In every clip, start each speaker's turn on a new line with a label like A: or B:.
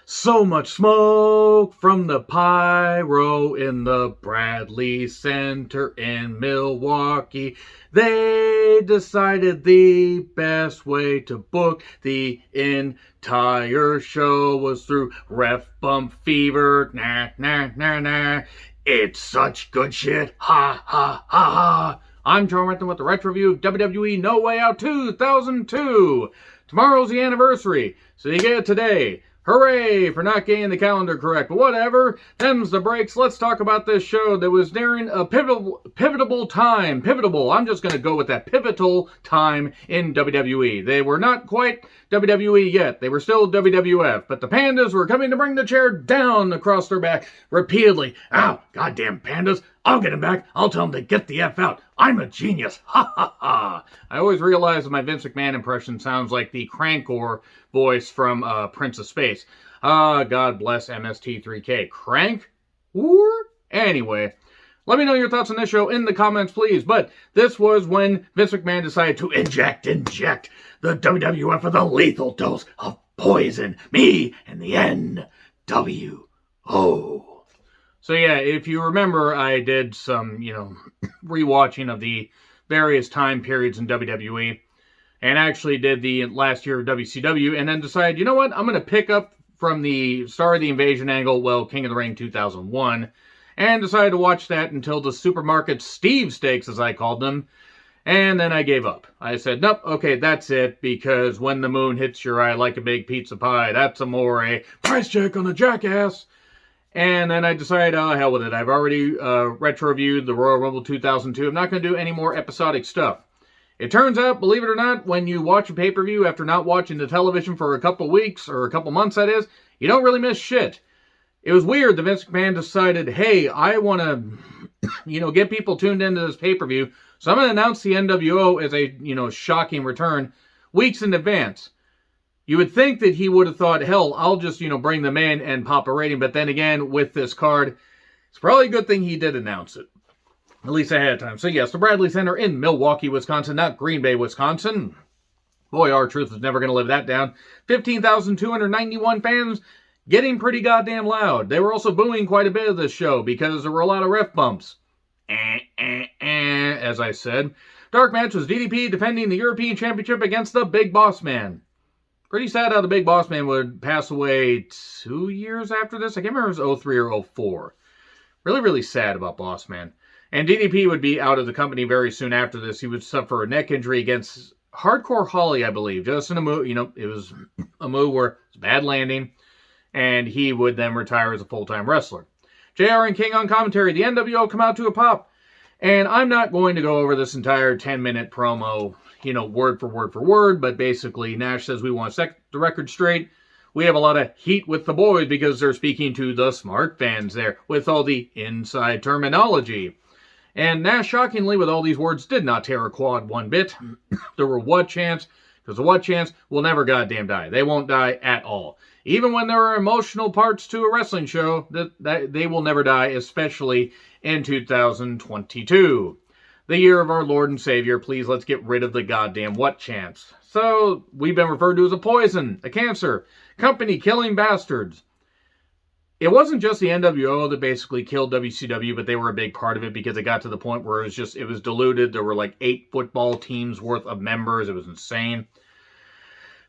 A: So much smoke from the pyro in the Bradley Center in Milwaukee. They decided the best way to book the entire show was through ref bump fever. Nah, nah, nah, nah. It's such good shit. Ha, ha, ha, ha. I'm John Renton with the retro review of WWE No Way Out 2002. Tomorrow's the anniversary, so you get it today. Hooray for not getting the calendar correct, but whatever. Them's the breaks. Let's talk about this show that was nearing a pivotal time. Pivotal. I'm just going to go with that. Pivotal time in WWE. They were not quite WWE yet. They were still WWF, but the Pandas were coming to bring the chair down across their back repeatedly. Ow, goddamn Pandas. I'll get him back. I'll tell him to get the F out. I'm a genius. Ha ha ha. I always realize that my Vince McMahon impression sounds like the Crankor voice from Prince of Space. God bless MST3K. Crank? Or? Anyway, let me know your thoughts on this show in the comments, please. But this was when Vince McMahon decided to inject the WWF with a lethal dose of poison. Me and the NWO. So yeah, if you remember, I did some, rewatching of the various time periods in WWE, and actually did the last year of WCW, and then decided, you know what, I'm going to pick up from the start of the Invasion angle, King of the Ring 2001, and decided to watch that until the supermarket Steve Steaks, as I called them, and then I gave up. I said, nope, okay, that's it, because when the moon hits your eye like a big pizza pie, that's amore. Price check on the jackass. And then I decided, hell with it. I've already retro-reviewed the Royal Rumble 2002. I'm not going to do any more episodic stuff. It turns out, believe it or not, when you watch a pay-per-view after not watching the television for a couple weeks, or a couple months that is, you don't really miss shit. It was weird that Vince McMahon decided, hey, I want to, get people tuned into this pay-per-view, so I'm going to announce the NWO as a, shocking return weeks in advance. You would think that he would have thought, hell, I'll just, bring them in and pop a rating. But then again, with this card, it's probably a good thing he did announce it. At least ahead of time. So yes, the Bradley Center in Milwaukee, Wisconsin, not Green Bay, Wisconsin. Boy, R-Truth is never going to live that down. 15,291 fans getting pretty goddamn loud. They were also booing quite a bit of this show because there were a lot of ref bumps. As I said. Dark match was DDP defending the European Championship against the Big Boss Man. Pretty sad how the Big Boss Man would pass away 2 years after this. I can't remember if it was 03 or 04. Really, really sad about Boss Man. And DDP would be out of the company very soon after this. He would suffer a neck injury against Hardcore Holly, I believe. Just in a move, it was a move where it's a bad landing. And he would then retire as a full-time wrestler. JR and King on commentary. The NWO come out to a pop. And I'm not going to go over this entire 10-minute promo, word for word, but basically Nash says we want to set the record straight. We have a lot of heat with the boys because they're speaking to the smart fans there with all the inside terminology. And Nash, shockingly, with all these words, did not tear a quad one bit. There were what chants, because the what chants will never goddamn die. They won't die at all. Even when there are emotional parts to a wrestling show, that they will never die, especially in 2022. The year of our Lord and Savior, please let's get rid of the goddamn what chants. So, we've been referred to as a poison, a cancer, company killing bastards. It wasn't just the NWO that basically killed WCW, but they were a big part of it because it got to the point where it was diluted. There were like 8 football teams worth of members. It was insane.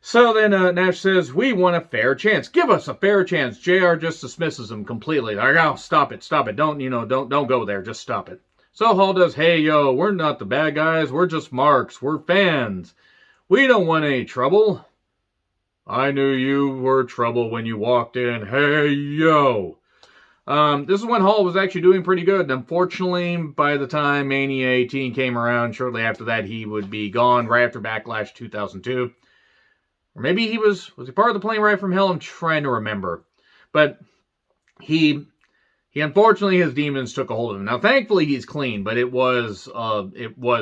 A: So then Nash says, we want a fair chance. Give us a fair chance. JR just dismisses him completely. Like, oh, stop it. Don't go there. Just stop it. So Hall does, hey, yo, we're not the bad guys. We're just marks. We're fans. We don't want any trouble. I knew you were trouble when you walked in. Hey, yo. This is when Hall was actually doing pretty good. And unfortunately, by the time Mania 18 came around, shortly after that, he would be gone right after Backlash 2002. Or maybe was he part of the plane ride from hell? I'm trying to remember. But he unfortunately, his demons took a hold of him. Now, thankfully, he's clean, but it was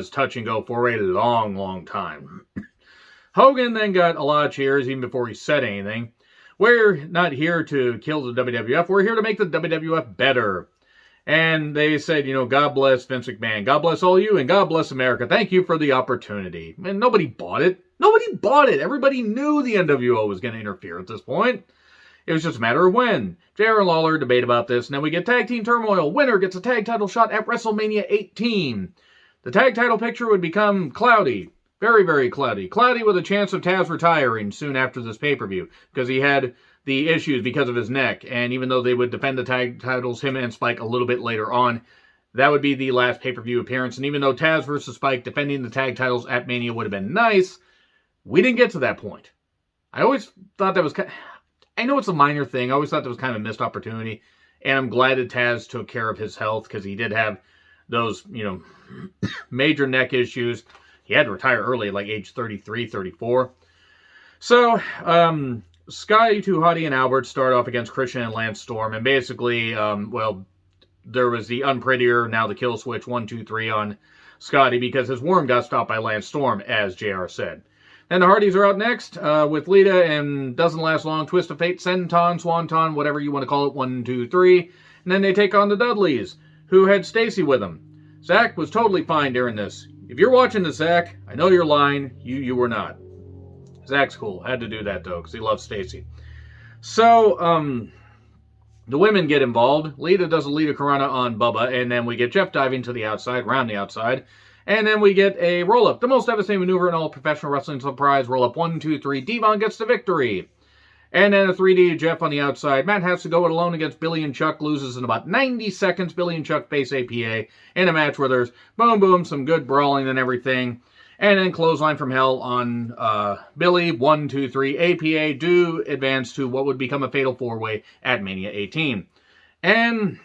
A: touch and go for a long, long time. Hogan then got a lot of cheers even before he said anything. We're not here to kill the WWF. We're here to make the WWF better. And they said, God bless Vince McMahon. God bless all you, and God bless America. Thank you for the opportunity. And nobody bought it. Everybody knew the NWO was going to interfere at this point. It was just a matter of when. JR and Lawler debate about this, and then we get Tag Team Turmoil. Winner gets a tag title shot at WrestleMania 18. The tag title picture would become cloudy. Very, very cloudy. Cloudy with a chance of Taz retiring soon after this pay-per-view, because he had the issues because of his neck, and even though they would defend the tag titles, him and Spike, a little bit later on, that would be the last pay-per-view appearance, and even though Taz versus Spike defending the tag titles at Mania would have been nice, we didn't get to that point. I always thought that was kind of, I know it's a minor thing, I always thought that was kind of a missed opportunity, and I'm glad that Taz took care of his health, because he did have those, major neck issues. He had to retire early, like age 33, 34. So, Scotty 2 Hottie and Albert start off against Christian and Lance Storm, and basically, there was the unprettier, now the kill switch, 1, 2, 3 on Scotty, because his worm got stopped by Lance Storm, as JR said. Then the Hardys are out next, with Lita, and doesn't last long, Twist of Fate, Senton, Swanton, whatever you want to call it, 1, 2, 3. And then they take on the Dudleys, who had Stacy with them. Zach was totally fine during this. If you're watching this, Zach, I know you're lying. You were not. Zach's cool. Had to do that, though, because he loves Stacy. So, the women get involved. Lita does a Lita Corona on Bubba, and then we get Jeff diving to the outside, round the outside. And then we get a roll-up. The most devastating maneuver in all professional wrestling. Surprise roll-up. 1, 2, 3. Devon gets the victory. And then a 3D Jeff on the outside. Matt has to go it alone against Billy and Chuck. Loses in about 90 seconds. Billy and Chuck face APA in a match where there's boom, boom, some good brawling and everything. And then clothesline from hell on Billy. 1, 2, 3. APA do advance to what would become a fatal 4-way at Mania 18. And,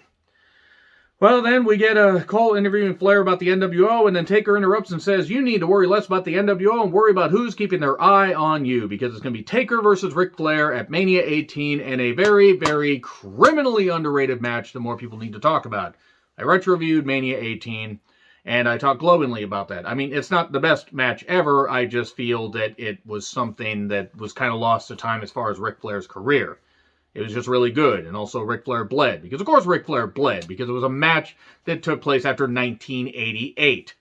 A: well, then we get a Cole interviewing Flair about the NWO, and then Taker interrupts and says, you need to worry less about the NWO and worry about who's keeping their eye on you, because it's going to be Taker versus Ric Flair at Mania 18, and a very, very criminally underrated match that more people need to talk about. I retro-reviewed Mania 18, and I talked glowingly about that. I mean, it's not the best match ever, I just feel that it was something that was kind of lost to time as far as Ric Flair's career. It was just really good, and also Ric Flair bled. Because, of course, Ric Flair bled, because it was a match that took place after 1988.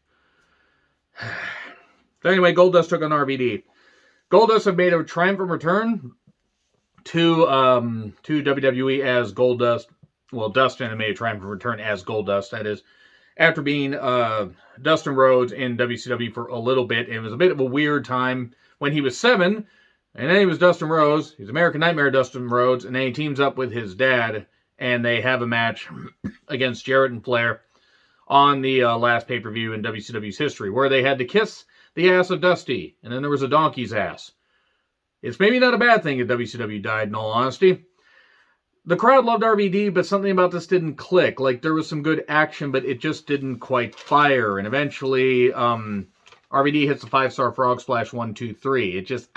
A: So anyway, Goldust took on RVD. Goldust have made a triumphant return to WWE as Goldust. Well, Dustin had made a triumphant return as Goldust, that is, after being Dustin Rhodes in WCW for a little bit. And it was a bit of a weird time when he was 7. And then he was Dustin Rhodes. He's American Nightmare Dustin Rhodes. And then he teams up with his dad. And they have a match against Jarrett and Flair on the last pay-per-view in WCW's history, where they had to kiss the ass of Dusty. And then there was a donkey's ass. It's maybe not a bad thing that WCW died, in all honesty. The crowd loved RVD, but something about this didn't click. Like, there was some good action, but it just didn't quite fire. And eventually, RVD hits a 5-star frog splash, 1, 2, 3. It just,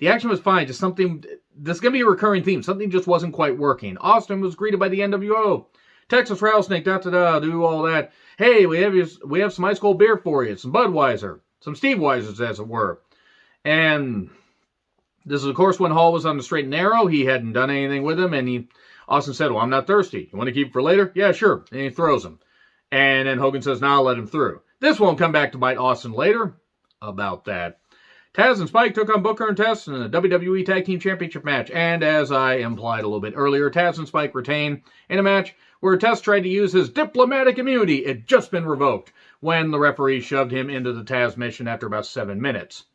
A: the action was fine, just something, this is going to be a recurring theme. Something just wasn't quite working. Austin was greeted by the NWO. Texas Rattlesnake, do all that. Hey, we have some ice cold beer for you. Some Budweiser. Some Steve Weisers, as it were. And this is, of course, when Hall was on the straight and narrow. He hadn't done anything with him, and Austin said, well, I'm not thirsty. You want to keep it for later? Yeah, sure. And he throws him. And then Hogan says, nah, I'll let him through. This won't come back to bite Austin later. About that. Taz and Spike took on Booker and Test in a WWE Tag Team Championship match. And as I implied a little bit earlier, Taz and Spike retain in a match where Test tried to use his diplomatic immunity. It had just been revoked when the referee shoved him into the Taz mission after about 7 minutes.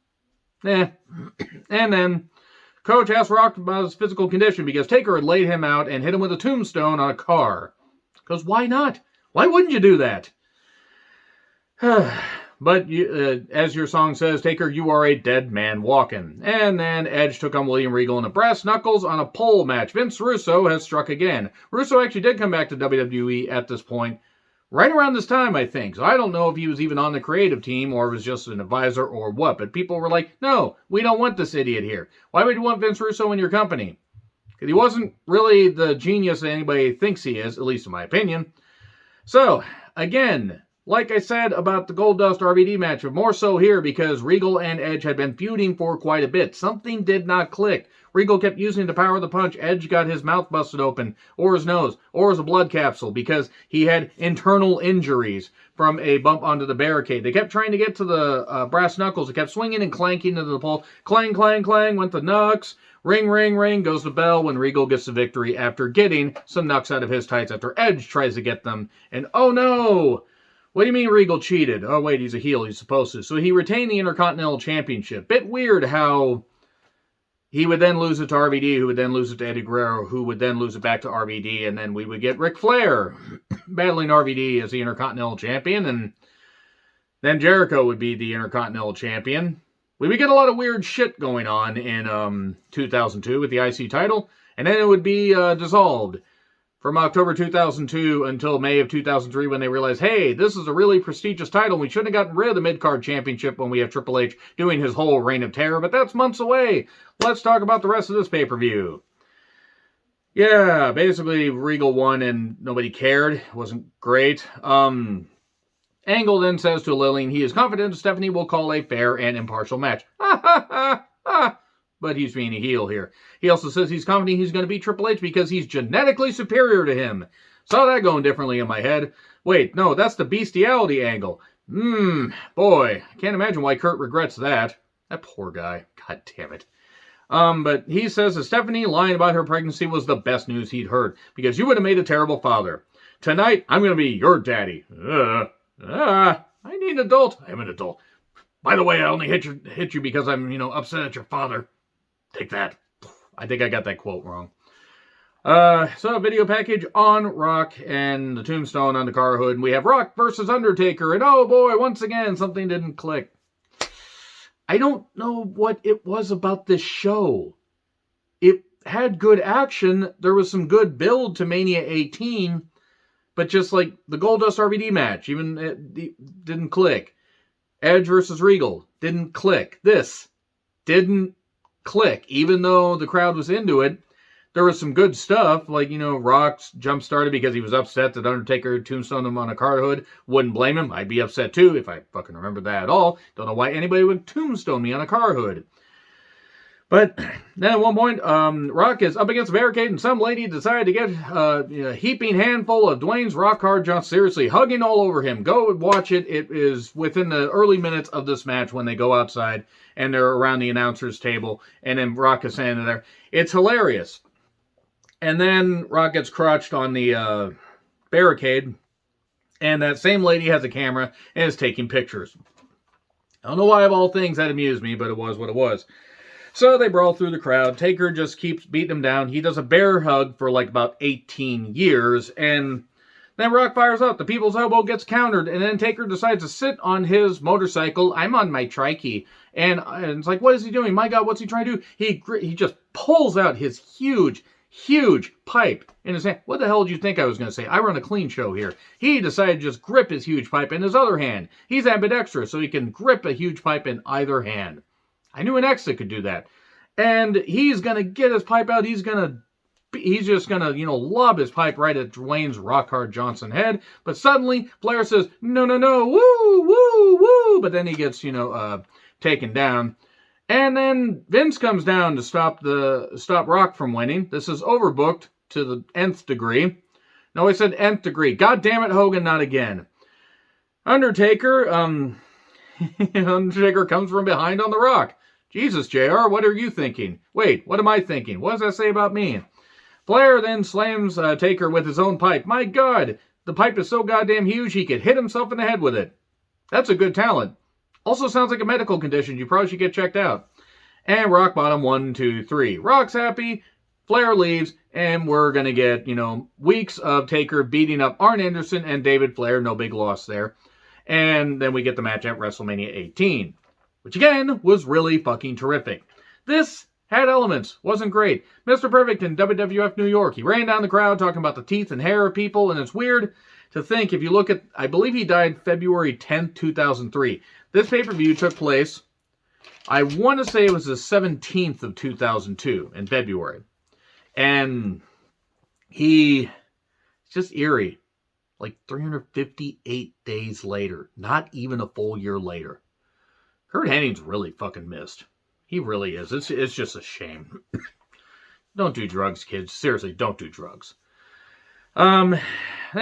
A: And then Coach asked Rock about his physical condition because Taker had laid him out and hit him with a tombstone on a car. Because why not? Why wouldn't you do that? But as your song says, Taker, you are a dead man walking. And then Edge took on William Regal in a brass knuckles on a pole match. Vince Russo has struck again. Russo actually did come back to WWE at this point, right around this time, I think. So I don't know if he was even on the creative team or was just an advisor or what. But people were like, no, we don't want this idiot here. Why would you want Vince Russo in your company? Because he wasn't really the genius that anybody thinks he is, at least in my opinion. So, again, like I said about the Goldust RVD match, but more so here because Regal and Edge had been feuding for quite a bit. Something did not click. Regal kept using the power of the punch. Edge got his mouth busted open, or his nose, or as a blood capsule, because he had internal injuries from a bump onto the barricade. They kept trying to get to the brass knuckles. They kept swinging and clanking into the pole. Clang, clang, clang, went the knucks. Ring, ring, ring goes the bell when Regal gets the victory after getting some knucks out of his tights after Edge tries to get them. And oh no! What do you mean Regal cheated? Oh wait, he's a heel, he's supposed to. So he retained the Intercontinental Championship. Bit weird how he would then lose it to RVD, who would then lose it to Eddie Guerrero, who would then lose it back to RVD, and then we would get Ric Flair battling RVD as the Intercontinental Champion, and then Jericho would be the Intercontinental Champion. We would get a lot of weird shit going on in 2002 with the IC title, and then it would be dissolved from October 2002 until May of 2003 when they realized, hey, this is a really prestigious title. We shouldn't have gotten rid of the mid-card championship when we have Triple H doing his whole reign of terror, but that's months away. Let's talk about the rest of this pay-per-view. Yeah, basically Regal won and nobody cared. It wasn't great. Angle then says to Lillian he is confident Stephanie will call a fair and impartial match. Ha ha ha ha! But he's being a heel here. He also says he's confident he's going to beat Triple H because he's genetically superior to him. Saw that going differently in my head. Wait, no, that's the bestiality angle. Boy, I can't imagine why Kurt regrets that. That poor guy. God damn it. But he says that Stephanie lying about her pregnancy was the best news he'd heard because you would have made a terrible father. Tonight, I'm going to be your daddy. I need an adult. I'm an adult. By the way, I only hit you because I'm, upset at your father. Take that. I think I got that quote wrong. So a video package on Rock and the tombstone on the car hood. And we have Rock versus Undertaker. And oh boy, once again, something didn't click. I don't know what it was about this show. It had good action. There was some good build to Mania 18. But just like the Goldust RVD match, even it didn't click. Edge versus Regal didn't click. This didn't click. Even though the crowd was into it, there was some good stuff. Like, Rock jump started because he was upset that Undertaker tombstoned him on a car hood. Wouldn't blame him. I'd be upset too if I fucking remember that at all. Don't know why anybody would tombstone me on a car hood. But then at one point, Rock is up against a barricade, and some lady decided to get a heaping handful of Dwayne's Rock Hard Johnson, seriously hugging all over him. Go watch it. It is within the early minutes of this match when they go outside and they're around the announcer's table, and then Rock is standing there. It's hilarious. And then Rock gets crotched on the barricade, and that same lady has a camera and is taking pictures. I don't know why of all things that amused me, but it was what it was. So they brawl through the crowd. Taker just keeps beating him down. He does a bear hug for like about 18 years. And then Rock fires up. The people's elbow gets countered. And then Taker decides to sit on his motorcycle. I'm on my trike. And it's like, what is he doing? My God, what's he trying to do? He just pulls out his huge pipe in his hand. What the hell did you think I was going to say? I run a clean show here. He decided to just grip his huge pipe in his other hand. He's ambidextrous, so he can grip a huge pipe in either hand. I knew an ex that could do that. And he's going to get his pipe out. He's just going to, lob his pipe right at Dwayne's Rock Hard Johnson head. But suddenly, Flair says, no, woo, woo, woo. But then he gets, taken down. And then Vince comes down to stop Rock from winning. This is overbooked to the nth degree. No, I said nth degree. God damn it, Hogan, not again. Undertaker comes from behind on the Rock. Jesus, JR, what are you thinking? Wait, what am I thinking? What does that say about me? Flair then slams Taker with his own pipe. My God, the pipe is so goddamn huge he could hit himself in the head with it. That's a good talent. Also sounds like a medical condition. You probably should get checked out. And Rock bottom 1, 2, 3. Rock's happy. Flair leaves. And we're going to get, weeks of Taker beating up Arn Anderson and David Flair. No big loss there. And then we get the match at WrestleMania 18. Which again, was really fucking terrific. This had elements. Wasn't great. Mr. Perfect in WWF New York. He ran down the crowd talking about the teeth and hair of people. And it's weird to think, if you look at, I believe he died February 10th, 2003. This pay-per-view took place, I want to say it was the 17th of 2002 in February. And it's just eerie. Like 358 days later. Not even a full year later. Kurt Henning's really fucking missed. He really is. It's just a shame. Don't do drugs, kids. Seriously, don't do drugs. Then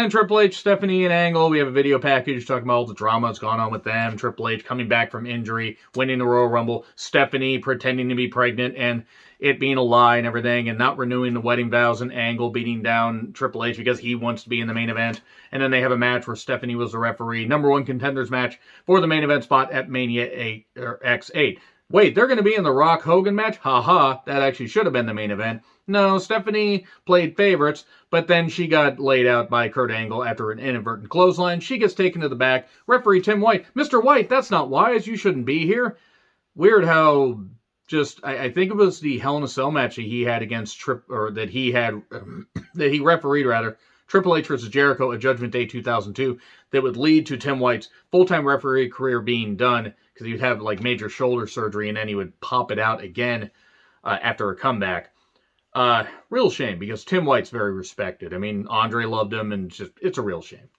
A: Triple H, Stephanie, and Angle. We have a video package talking about all the drama that's gone on with them. Triple H coming back from injury, winning the Royal Rumble. Stephanie pretending to be pregnant. And it being a lie and everything, and not renewing the wedding vows, and Angle beating down Triple H because he wants to be in the main event. And then they have a match where Stephanie was the referee, number one contenders match for the main event spot at Mania X8. Wait, they're going to be in the Rock Hogan match? Haha, that actually should have been the main event. No, Stephanie played favorites, but then she got laid out by Kurt Angle after an inadvertent clothesline. She gets taken to the back. Referee Tim White, Mr. White, that's not wise. You shouldn't be here. Weird how I think it was the Hell in a Cell match that he had against that he refereed rather, Triple H versus Jericho at Judgment Day 2002, that would lead to Tim White's full-time referee career being done, because he would have like major shoulder surgery and then he would pop it out again after a comeback. Real shame, because Tim White's very respected. I mean, Andre loved him, and it's a real shame.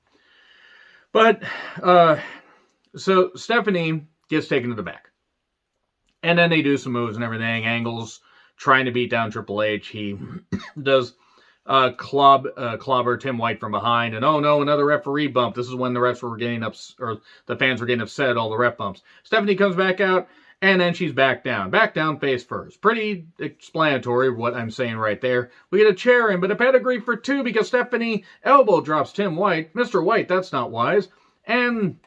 A: But, so Stephanie gets taken to the back. And then they do some moves and everything. Angle's trying to beat down Triple H. He does clobber Tim White from behind. And oh no, another referee bump. This is when the refs were getting or the fans were getting upset at all the ref bumps. Stephanie comes back out, and then she's back down. Back down face first. Pretty explanatory what I'm saying right there. We get a chair in, but a pedigree for 2 because Stephanie elbow drops Tim White. Mr. White, that's not wise. And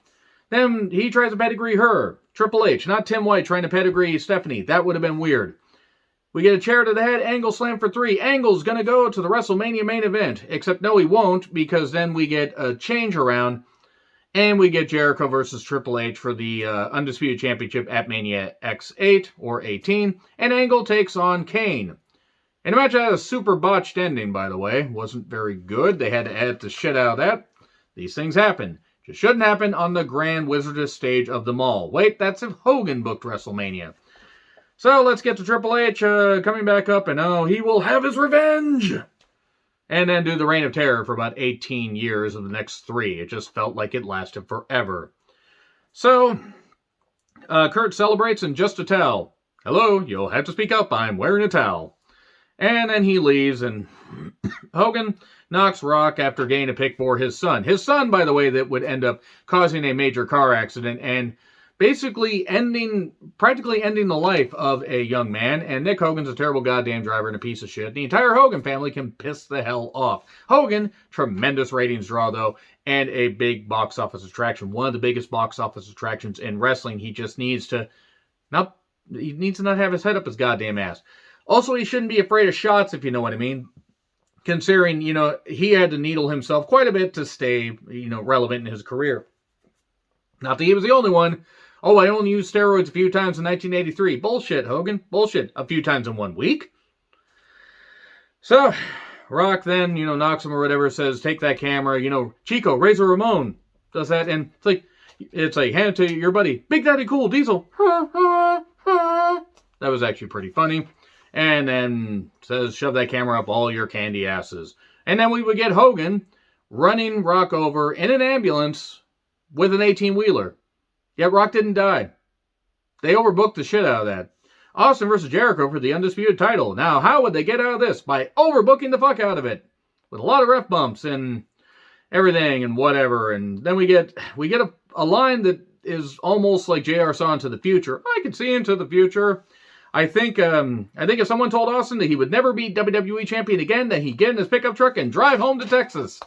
A: then he tries to pedigree her. Triple H, not Tim White, trying to pedigree Stephanie. That would have been weird. We get a chair to the head. Angle slam for 3. Angle's going to go to the WrestleMania main event. Except no, he won't, because then we get a change around. And we get Jericho versus Triple H for the Undisputed Championship at Mania X8 or 18. And Angle takes on Kane. And the match had a super botched ending, by the way. Wasn't very good. They had to edit the shit out of that. These things happen. Just shouldn't happen on the Grand Wizardess stage of the mall. Wait, that's if Hogan booked WrestleMania. So let's get to Triple H coming back up, and oh, he will have his revenge! And then do the Reign of Terror for about 18 years of the next 3. It just felt like it lasted forever. So, Kurt celebrates in just a towel. Hello, you'll have to speak up, I'm wearing a towel. And then he leaves, and Hogan knocks Rock after getting a pick for his son. His son, by the way, that would end up causing a major car accident and basically practically ending the life of a young man. And Nick Hogan's a terrible goddamn driver and a piece of shit. The entire Hogan family can piss the hell off. Hogan, tremendous ratings draw though, and a big box office attraction. One of the biggest box office attractions in wrestling. He just needs to not have his head up his goddamn ass. Also, he shouldn't be afraid of shots, if you know what I mean. Considering, he had to needle himself quite a bit to stay, relevant in his career. Not that he was the only one. Oh, I only used steroids a few times in 1983. Bullshit, Hogan. Bullshit. A few times in 1 week. So, Rock then, knocks him or whatever, says, take that camera, Chico, Razor Ramon does that, and it's like, hand it to your buddy, Big Daddy Cool, Diesel. That was actually pretty funny. And then says, shove that camera up all your candy asses. And then we would get Hogan running Rock over in an ambulance with an 18-wheeler. Yet Rock didn't die. They overbooked the shit out of that. Austin versus Jericho for the undisputed title. Now, how would they get out of this? By overbooking the fuck out of it. With a lot of ref bumps and everything and whatever. And then we get a line that is almost like JR saw into the future. I can see into the future. I think if someone told Austin that he would never be WWE champion again, then he'd get in his pickup truck and drive home to Texas.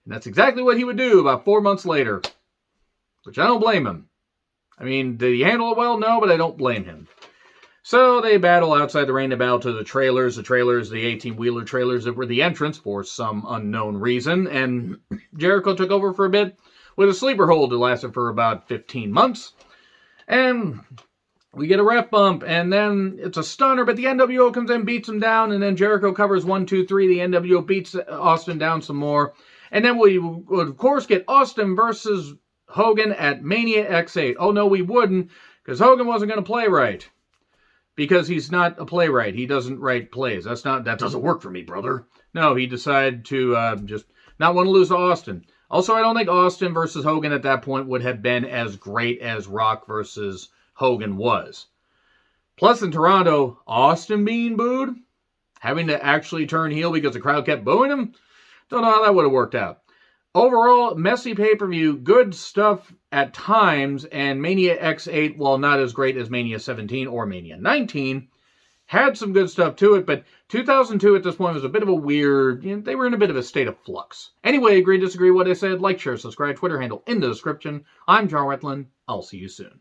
A: And that's exactly what he would do about 4 months later. Which I don't blame him. I mean, did he handle it well? No, but I don't blame him. So they battle outside the ring. They battle to the trailers. The 18-wheeler trailers that were the entrance for some unknown reason. And Jericho took over for a bit with a sleeper hold that lasted for about 15 months. And we get a ref bump, and then it's a stunner, but the NWO comes in, beats him down, and then Jericho covers 1, 2, 3. The NWO beats Austin down some more. And then we would, of course, get Austin versus Hogan at Mania X8. Oh, no, we wouldn't, because Hogan wasn't going to play right. Because he's not a playwright. He doesn't write plays. That doesn't work for me, brother. No, he decided to just not want to lose to Austin. Also, I don't think Austin versus Hogan at that point would have been as great as Rock versus Hogan was. Plus, in Toronto, Austin being booed, having to actually turn heel because the crowd kept booing him, don't know how that would have worked out. Overall, messy pay-per-view, good stuff at times, and Mania X8, while not as great as Mania 17 or Mania 19, had some good stuff to it, but 2002 at this point was a bit of a weird, they were in a bit of a state of flux. Anyway, agree, disagree what I said, like, share, subscribe, Twitter handle in the description. I'm John Wetland. I'll see you soon.